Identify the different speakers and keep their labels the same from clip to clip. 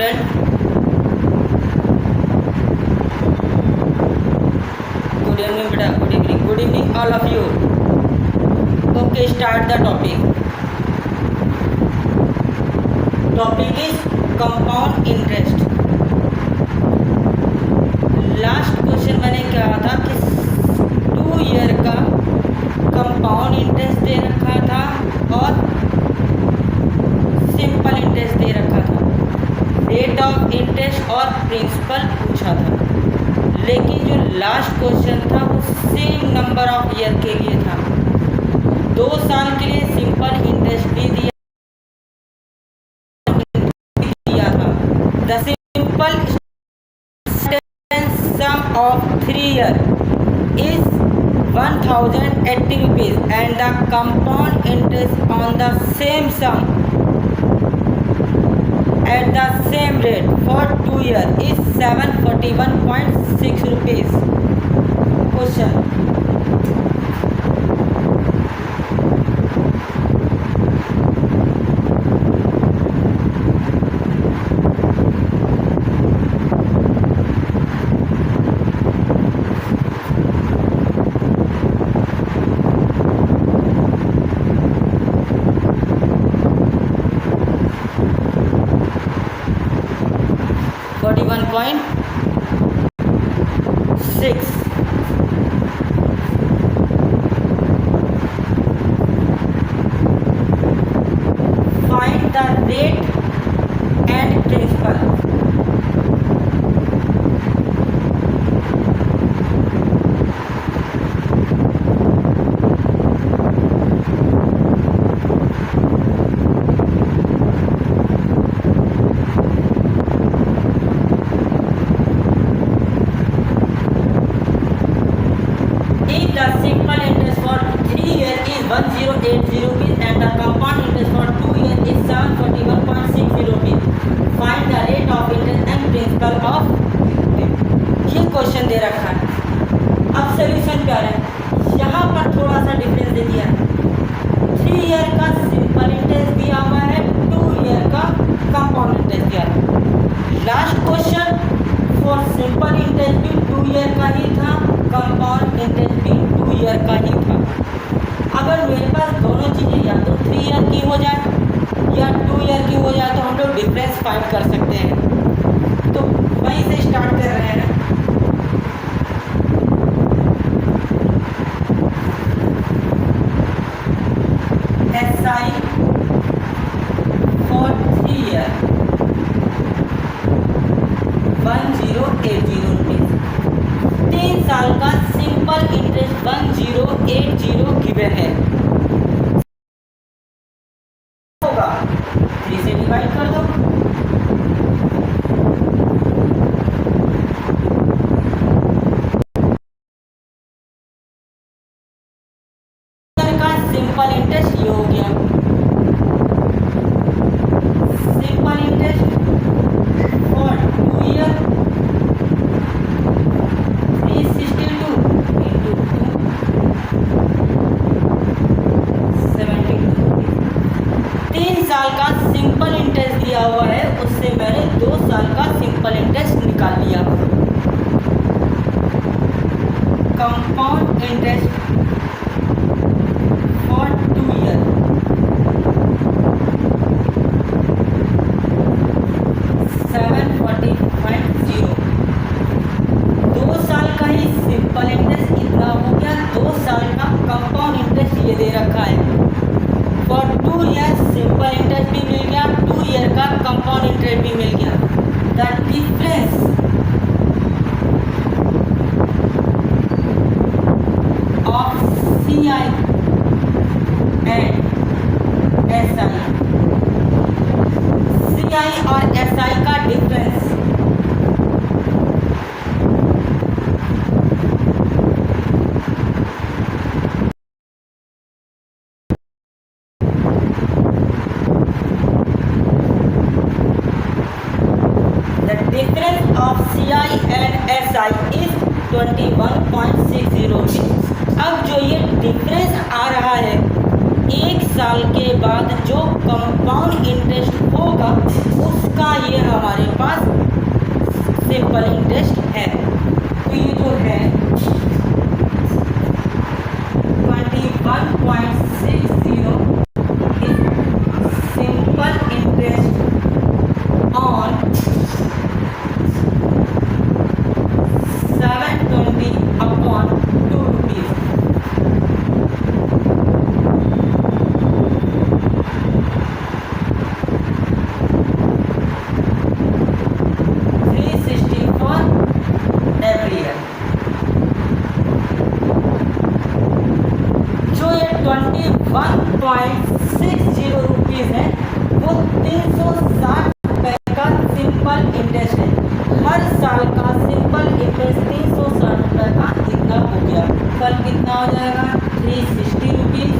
Speaker 1: student. Good evening, beta. Good evening. Good evening, all of you. Okay, start the topic. Topic is compound interest. Last question मैंने क्या था कि 2 year का compound interest दे रखा था और सिंपल इंटरेस्ट दे रखा था, रेट ऑफ इंटरेस्ट और प्रिंसिपल पूछा था। लेकिन जो लास्ट क्वेश्चन था वो सेम नंबर ऑफ ईयर के लिए था। 2 साल के लिए सिंपल इंटरेस्ट भी दिया था। The simple sum of 3 years is 1080 rupees and the compound interest on the same sum at the same rate for 2 years is 741.6 rupees. Question. Point 6. Find the rate and principal. The simple interest for 3 years is 1080 rupees and the compound interest for 2 years is 741.60 rupees. Find the rate of interest and principal of ये question दे रखा है। अब solution क्या है, यहाँ पर थोड़ा सा डिफरेंस दे दिया है। 3 ईयर का सिंपल इंटरेस्ट दिया हुआ है, 2 ईयर का कंपाउंड इंटरेस्ट दिया है। Last question for simple interest भी 2 ईयर का ही था, कंपाउंड इंटरेस्ट भी 2 ईयर का ही था। अगर मेरे पास दोनों चीज़ें या तो 3 ईयर की हो जाए या 2 ईयर की हो जाए तो हम लोग डिफरेंस फाइंड कर सकते हैं। तो वहीं से स्टार्ट कर रहे हैं। SI for 3 year 1080 rupees. 3 साल का सिंपल इंटरेस्ट 1080 गिवन है। होगा 3 से डिवाइड कर दो। का सिंपल इंटरेस्ट ये हो गया। Simple interest for 2 year 362 into 72। 3 साल का सिंपल इंटरेस्ट दिया हुआ है, उससे मैंने 2 साल का सिंपल इंटरेस्ट निकाल लिया। Compound interest for 2 year 740.0। 2 साल का ही सिंपल इंटरेस्ट कितना हो गया, 2 साल का कंपाउंड इंटरेस्ट ये दे रखा है। फॉर 2 ईयर सिंपल इंटरेस्ट भी मिल गया, 2 ईयर का कंपाउंड इंटरेस्ट भी मिल गया। The difference of CI and SI, CI और SI का difference difference of CI and SI is 21.60। अब जो ये डिफरेंस आ रहा है, 1 साल के बाद जो कंपाउंड इंटरेस्ट होगा उसका उसका ये हमारे पास सिंपल इंटरेस्ट है। तो ये जो है 21.60 is simple interest on 720/2 rupees. जो ये 21.60 रुपीज़ है वो 360 रुपये का सिंपल इंटरेस्ट है। हर साल का सिंपल इंटरेस्ट 360 रुपये का इतना हो गया। कल कितना हो जाएगा 360 रुपीज़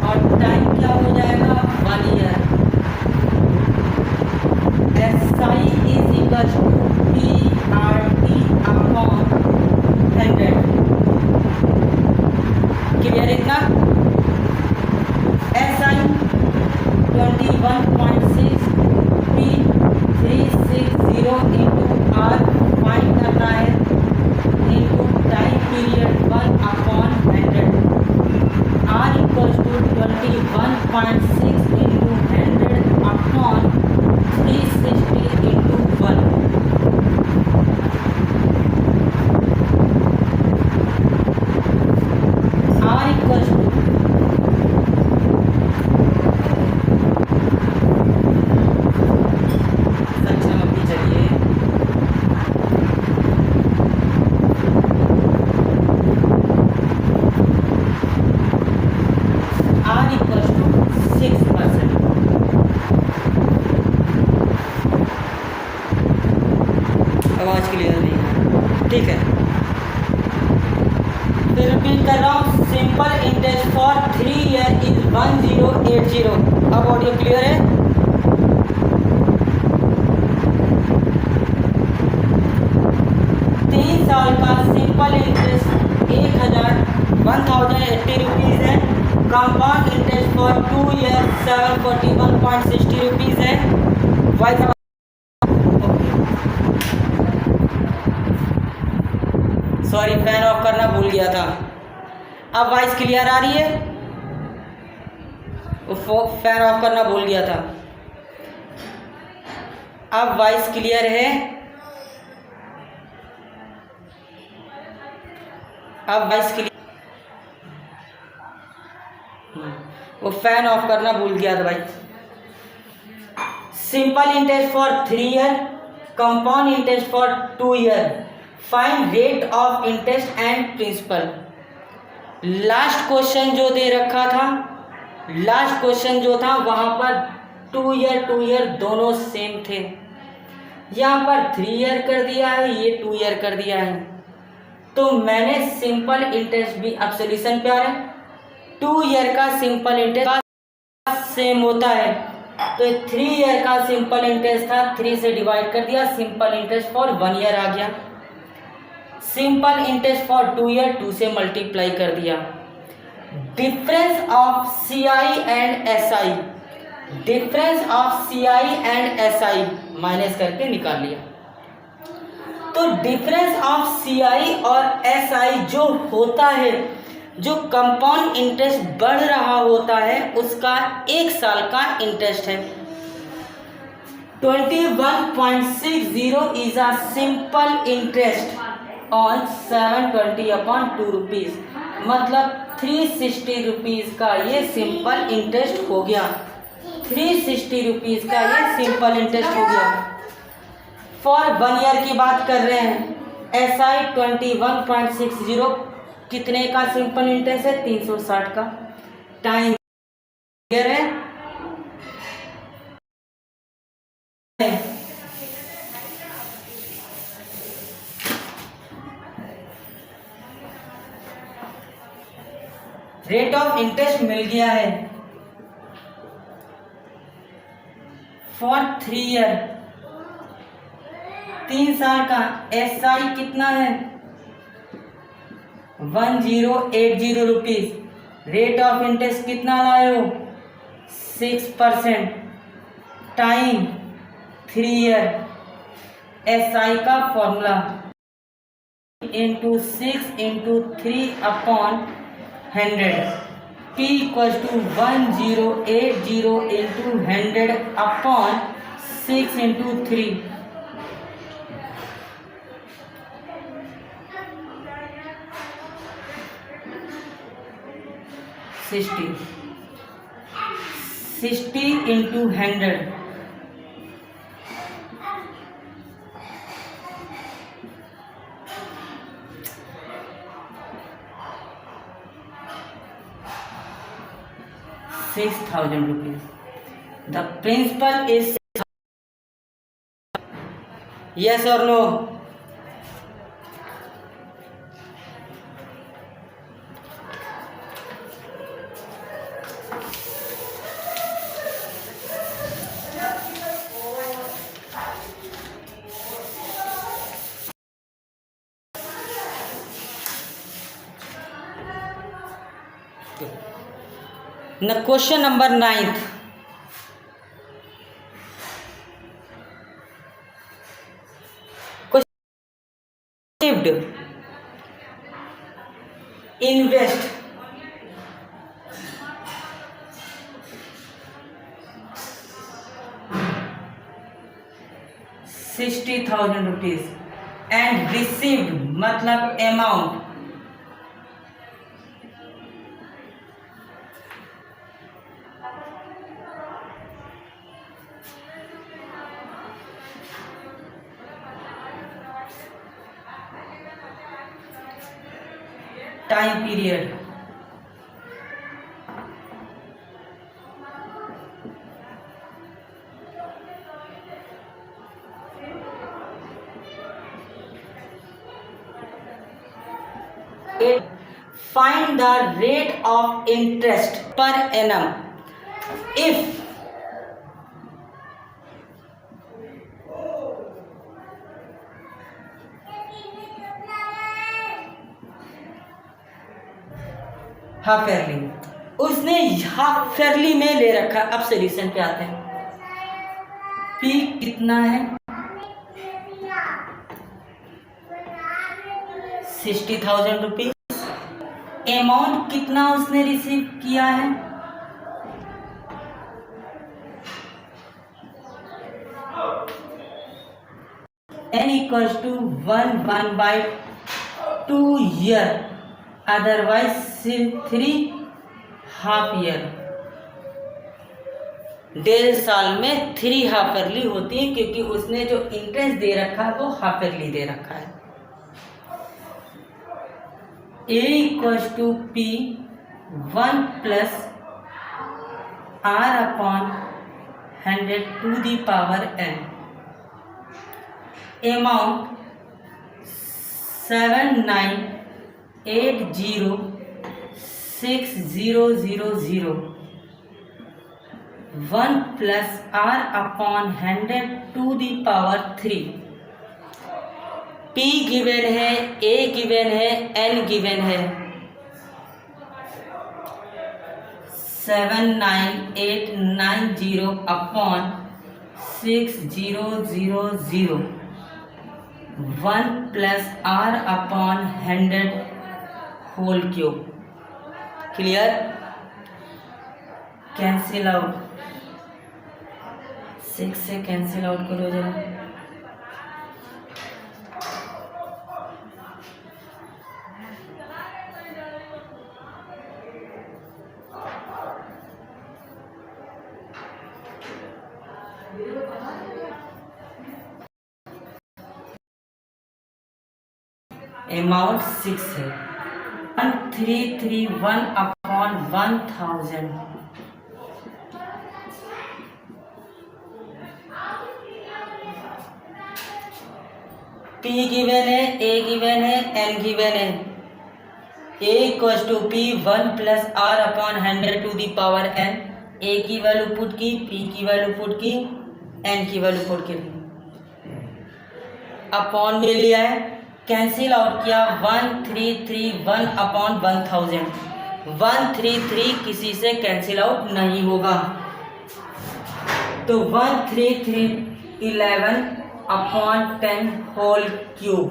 Speaker 1: और टाइम क्या हो जाएगा 1 year. SI is equal to PRT/100। Clear इतना? SI 21.6 P360 into R find करना है into time period 1/100। R equals to 21.6 into 100/360 into 1। R equals to सक्षम अभी चलिए R इक्वल्स टू 6%। आवाज क्लियर नहीं है, ठीक है। फिर रिपीट कर रहा हूँ, simple interest for 3 year is 1080। अब ऑडियो क्लियर है? तीन साल का सिंपल इंटरेस्ट 1080 रुपीज़ है। Compound interest for 2 year 741.60 rupees है। वाइस सॉरी फैन ऑफ करना भूल गया था। अब वॉइस क्लियर आ रही है? फैन ऑफ करना भूल गया था। अब वॉइस क्लियर है? अब वॉइस क्लियर? वो फैन ऑफ करना भूल गया था भाई। Simple interest for 3 year, compound interest for 2 year. Find rate of interest and principal. Last question जो दे रखा था, लास्ट क्वेश्चन जो था वहाँ पर 2 ईयर दोनों सेम थे। यहाँ पर 3 ईयर कर दिया है, ये 2 ईयर कर दिया है। तो मैंने सिंपल इंटरेस्ट भी, अब सोल्यूशन पे आ रहे हैं, 2 ईयर का सिंपल इंटरेस्ट सेम होता है। तो 3 ईयर का सिंपल इंटरेस्ट था, 3 से डिवाइड कर दिया, सिंपल इंटरेस्ट फॉर 1 ईयर आ गया। सिंपल इंटरेस्ट फॉर 2 ईयर 2 से मल्टीप्लाई कर दिया। Difference of CI and SI, difference of CI and SI minus करके निकाल लिया। तो डिफरेंस ऑफ CI और SI जो होता है, जो कंपाउंड इंटरेस्ट बढ़ रहा होता है, उसका 1 साल का इंटरेस्ट है। 21.60 is a simple interest on 720/2 rupees, मतलब 360 रुपीज़ का ये सिंपल इंटरेस्ट हो गया। 360 रुपीज़ का ये सिंपल इंटरेस्ट हो गया। फॉर 1 ईयर की बात कर रहे हैं। SI 21.60 कितने का सिंपल इंटरेस्ट है? 360 का। टाइम क्लियर है? रेट ऑफ इंटरेस्ट मिल गया है फॉर 3 ईयर, 3 साल का। SI कितना है? 1080 रुपीज़। रेट ऑफ इंटरेस्ट कितना लाए हो? 6%। टाइम 3 ईयर SI का formula into 6 into 3/100 P equals to 1080 into 100/6 into 3 60 into 100 6,000 rupees. The principal is yes or no? Now question number 9th. Question invest 60,000 rupees and received मतलब amount time period find the rate of interest per annum if half yearly उसने half yearly में ले रखा। अब solution पे आते हैं। P कितना है 60,000 रुपीज। अमाउंट कितना उसने रिसीव किया है n equals to 1/2 year otherwise 3 half year. 1.5 साल में 3 हाफ ईयरली होती है क्योंकि उसने जो इंटरेस्ट दे रखा है वो हाफ ईयरली दे रखा है। A equals to P 1 plus R/100 to the power n। Amount 79806000 1 plus R/100 to the power 3। P given है, A गिवन है, N गिवन है। 79,890/6000 1 plus R/100 whole cube. Clear? Cancel out, 6 से cancel out करो जरा। Amount 6 है 1331/1000। P given है, A given है, N given है। A equals to P 1 plus R/100 to the power n। A की वैल्यू पुट की, P की वैल्यू पुट की, N की वैल्यू पुट की, अपॉन में लिया है, कैंसिल आउट किया। 1331/1000 133 किसी से कैंसिल आउट नहीं होगा। तो 13311 upon 10 whole cube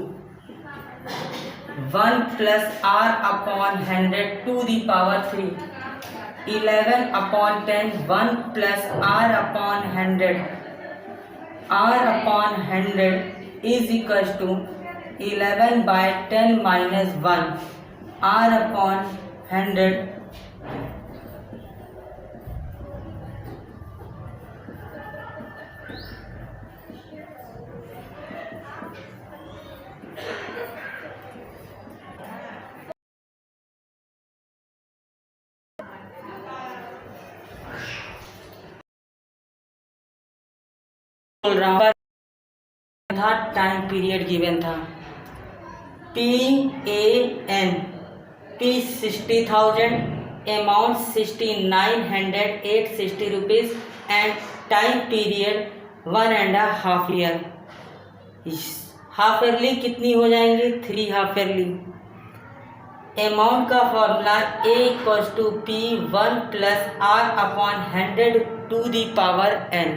Speaker 1: 1 plus r upon 100 to the power 3 11 upon 10 1 plus r upon 100 r upon 100 is equal to 11 by 10 minus 1 r upon 100 बोल रहा हूँ था टाइम पीरियड गिवन था PAN P 60,000 amount 69,860 rupees and time period 1.5 year. Half yearly कितनी हो जाएंगी 3 half yearly. Amount का formula A equals to P1 plus R upon 100 to the power N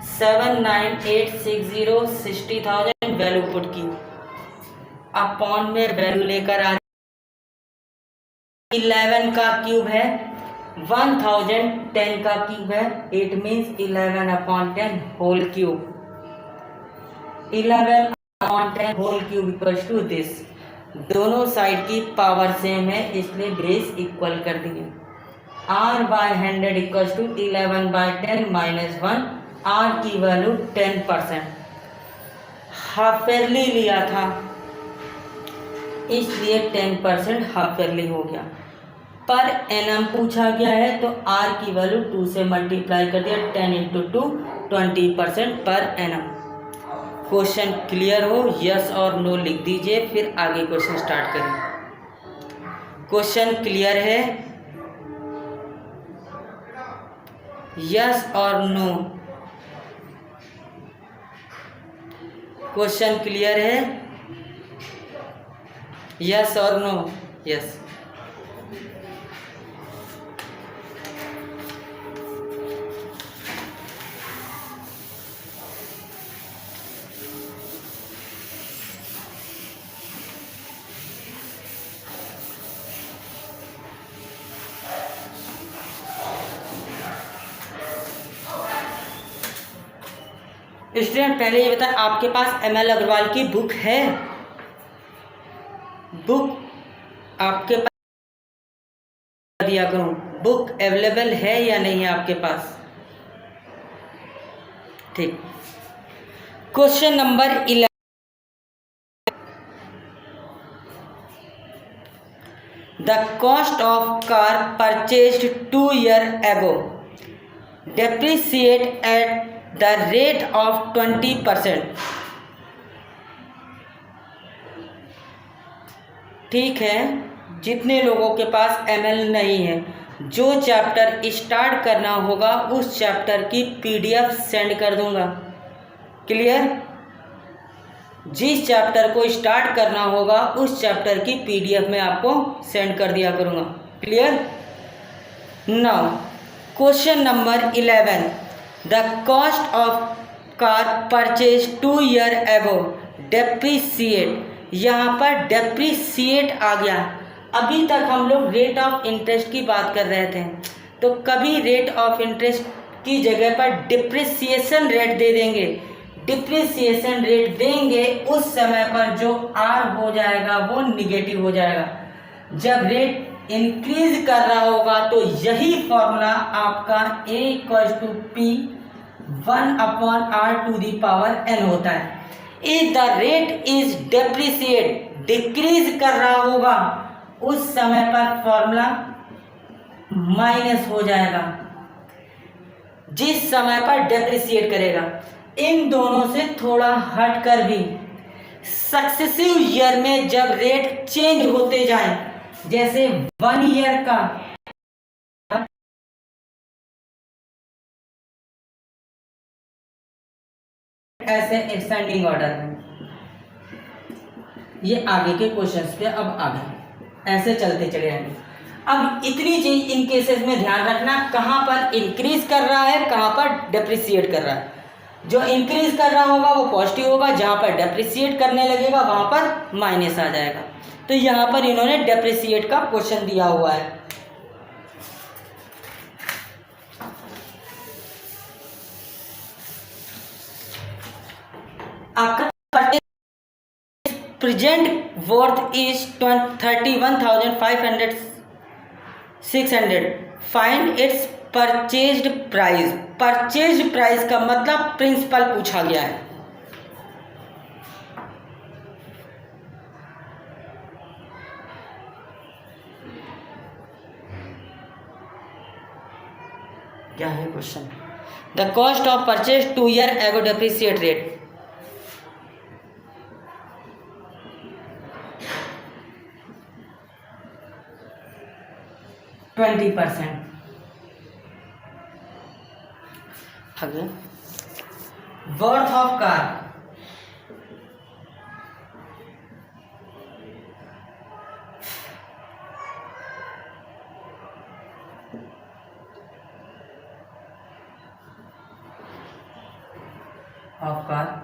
Speaker 1: 79860 60,000 value put की अपॉन में value लेकर आ 11 का क्यूब है 1000 10 का क्यूब है it means 11 upon 10 whole cube 11 upon 10 whole cube equals to this. दोनों साइड की पावर सेम है इसलिए बेस इक्वल कर दिए। r by 100 equals to 11 by 10 minus 1 r की वैल्यू 10%। हाफ ईयरली लिया था इसलिए 10% हाफ ईयरली हो गया। पर एनम पूछा गया है तो r की वैल्यू 2 से मल्टीप्लाई कर दिया 10 into 2 20% per annum. Question clear हो यस और नो लिख दीजिए फिर आगे क्वेश्चन स्टार्ट करें। क्वेश्चन क्लियर है यस और नो। क्वेश्चन क्लियर है यस और नो। यस स्टूडेंट पहले ये बताएं आपके पास ML अग्रवाल की बुक है? बुक आपके पास दिया करूं बुक अवेलेबल है या नहीं है आपके पास? ठीक। Question number 11 the cost of car purchased 2 years ago depreciate at the rate of 20%। ठीक है, जितने लोगों के पास ML नहीं है जो चैप्टर स्टार्ट करना होगा उस चैप्टर की PDF सेंड कर दूंगा। क्लियर? जिस चैप्टर को स्टार्ट करना होगा उस चैप्टर की PDF में आपको सेंड कर दिया करूंगा। Clear? Now question number 11 the cost of car purchase 2 years ago डेप्रीसिएट। यहाँ पर डेप्रीसिएट आ गया। अभी तक हम लोग रेट ऑफ इंटरेस्ट की बात कर रहे थे तो कभी रेट ऑफ इंटरेस्ट की जगह पर डिप्रिसिएशन रेट दे देंगे। डिप्रिसिएशन रेट देंगे उस समय पर जो आर हो जाएगा वो निगेटिव हो जाएगा। जब रेट इंक्रीज कर रहा होगा तो यही फॉर्मूला आपका A equals to P 1 upon R to the power N होता है। If the rate is depreciate decrease कर रहा होगा उस समय पर फॉर्मूला माइनस हो जाएगा जिस समय पर डेप्रिसिएट करेगा। इन दोनों से थोड़ा हटकर भी सक्सेसिव ईयर में जब रेट चेंज होते जाए जैसे 1 year का ऐसे एक्सटेंडिंग ऑर्डर में ये आगे के क्वेश्चंस पे अब आगे ऐसे चलते चले जाएंगे। अब इतनी चीज इन केसेस में ध्यान रखना, कहाँ पर इंक्रीज कर रहा है, कहाँ पर डेप्रिसिएट कर रहा है। जो इंक्रीज कर रहा होगा वो पॉजिटिव होगा, जहाँ पर डेप्रिसिएट करने लगेगा वहाँ पर माइनस आ जाएगा। तो यहाँ पर इन्होंने डेप्रिसिएट का क्वेश्चन दिया हुआ है। आपका present worth is 31,500 find its purchased price। purchased price का मतलब प्रिंसिपल पूछा गया है। क्या है question? The cost of purchase 2 year ago depreciate rate 20%। अगला worth of car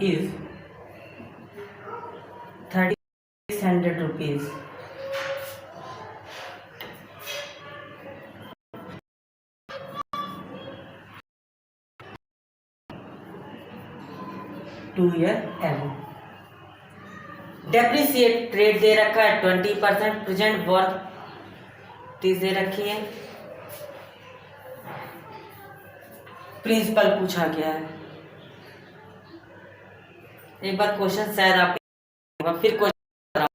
Speaker 1: is 3,600 rupees। Two year ago depreciate rate दे रखा है 20%, प्रेजेंट वर्थ 30 दे रखी है, प्रिंसिपल पूछा गया है। एक बार क्वेश्चन शायद आप फिर question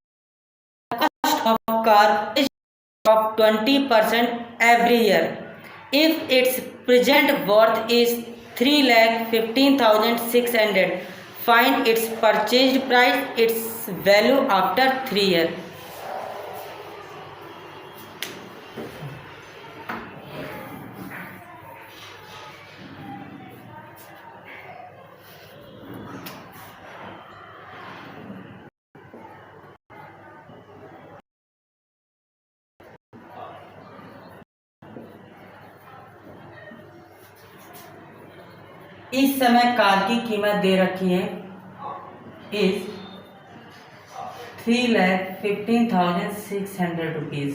Speaker 1: cost of car is of 20% every year if it's present worth is 3,15,600 find its purchased price, its value after 3 years। इस समय कार की कीमत दे रखी है is 3,15,600 rupees.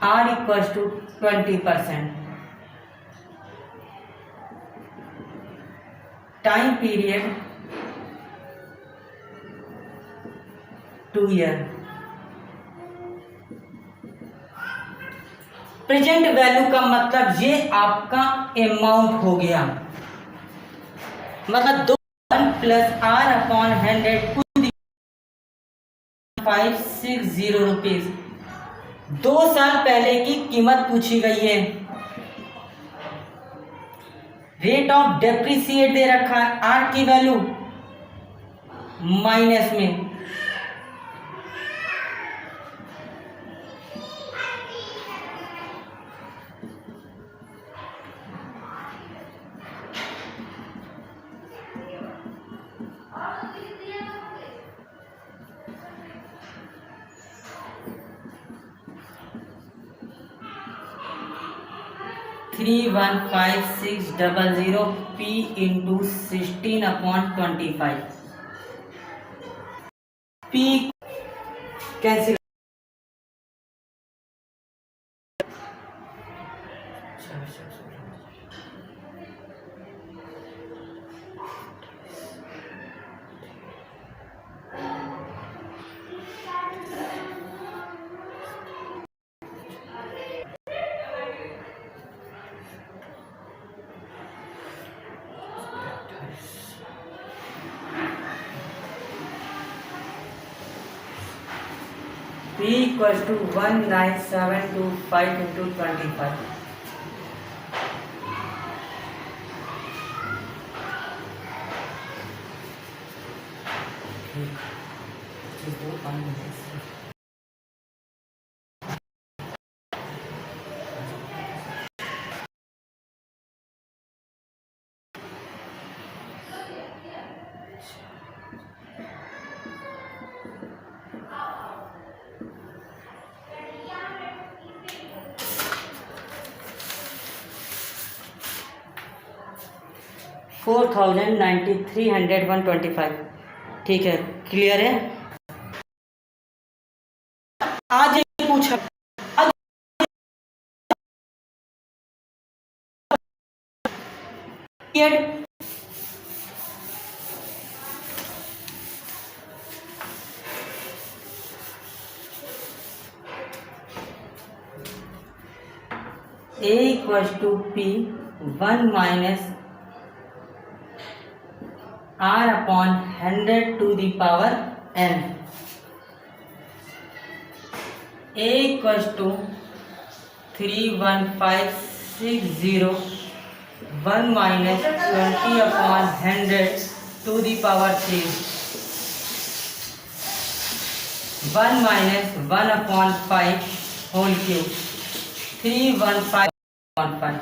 Speaker 1: R equals to 20%। Time period 2 year। Present value का मतलब ये आपका अमाउंट हो गया, मतलब 2 प्लस आर अपॉन 100 560 रुपीज। 2 साल पहले की कीमत पूछी गई है। रेट ऑफ डेप्रिसिएट दे रखा है, आर की वैल्यू माइनस में, three 15600 P into 16/25। P cancel, P equals to 19725 into 25। 4,93,125। ठीक है, क्लियर है। आज ये पूछा A equals to P 1 minus R upon 100 to the power n. A equals to 31560 1 minus 20 upon 100 to the power 3 1 minus 1 upon 5 whole cube 315 upon 5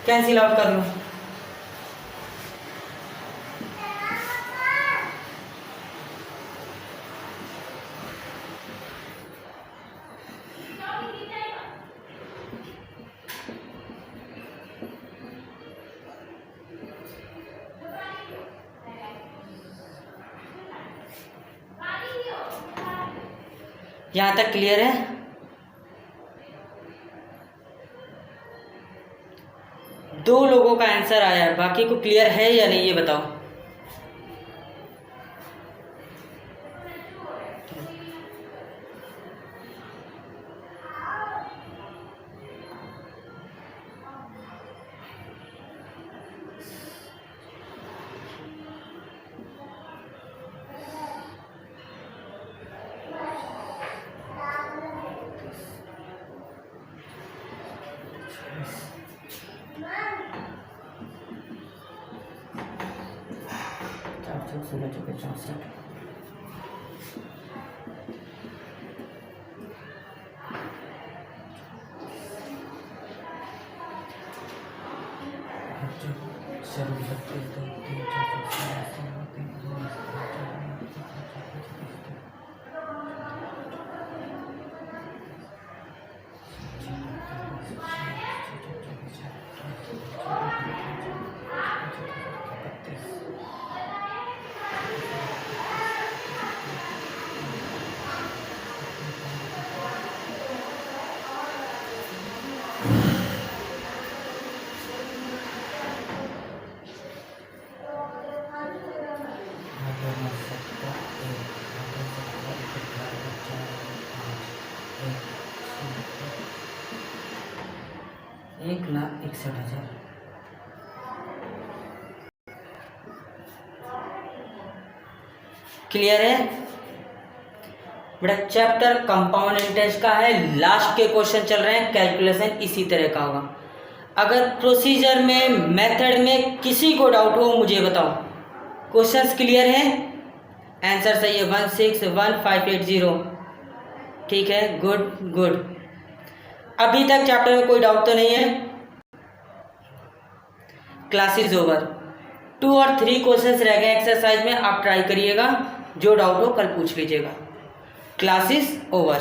Speaker 1: cancel out कर लो। यहां तक clear है। दो लोगों का आंसर आया है, बाकी को क्लियर है या नहीं ये बताओ। एक लाख 61,000। क्लियर है बेटा। चैप्टर कंपाउंड इंटरेस्ट का है, लास्ट के क्वेश्चन चल रहे हैं, कैलकुलेशन इसी तरह का होगा। अगर प्रोसीजर में मेथड में किसी को डाउट हो मुझे बताओ। क्वेश्चंस क्लियर है, आंसर सही है 161580। ठीक है, गुड गुड। अभी तक चैप्टर में कोई डाउट तो नहीं है। Class is over. 2 और 3 क्वेश्चंस रह गए एक्सरसाइज में, आप ट्राई करिएगा, जो डाउट हो कल पूछ लीजिएगा। Class is over.